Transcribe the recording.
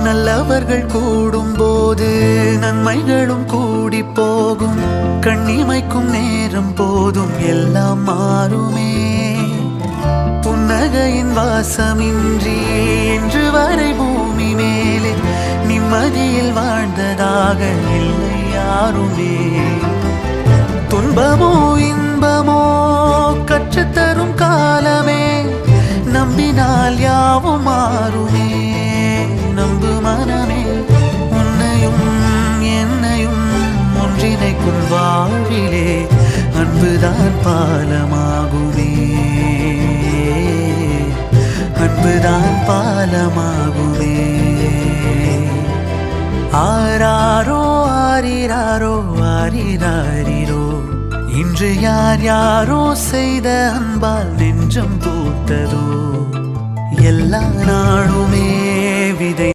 நல்லவர்கள் கூடும்போது நன்மைகளும் கூடி போகும். கண்ணிமைக்கும் நேரம் போதும் எல்லாம் மாறுமே. புன்னகையின் வாசமின்றி என்று வரை பூமி மேலே நிம்மதியில் வாழ்ந்ததாக இல்லை யாருமே. துன்பமோ இன்பமோ கற்றுத்தரும் காலமே, நம்பினால் யாவும் மாறுமே. நம்பு மனமே, உன்னையும் என்னையும் ஒன்றிணைக்கும் வாழ்விலே அன்புதான் பாலமாகுமே. அன்புதான் பாலமாகுமே. ஆராரோ ஆரிராரோ ஆரிராரிரோ, இன்று யார் யாரோ செய்த அன்பால் நெஞ்சம் பூத்ததோ. எல்லா நாளுமே விதை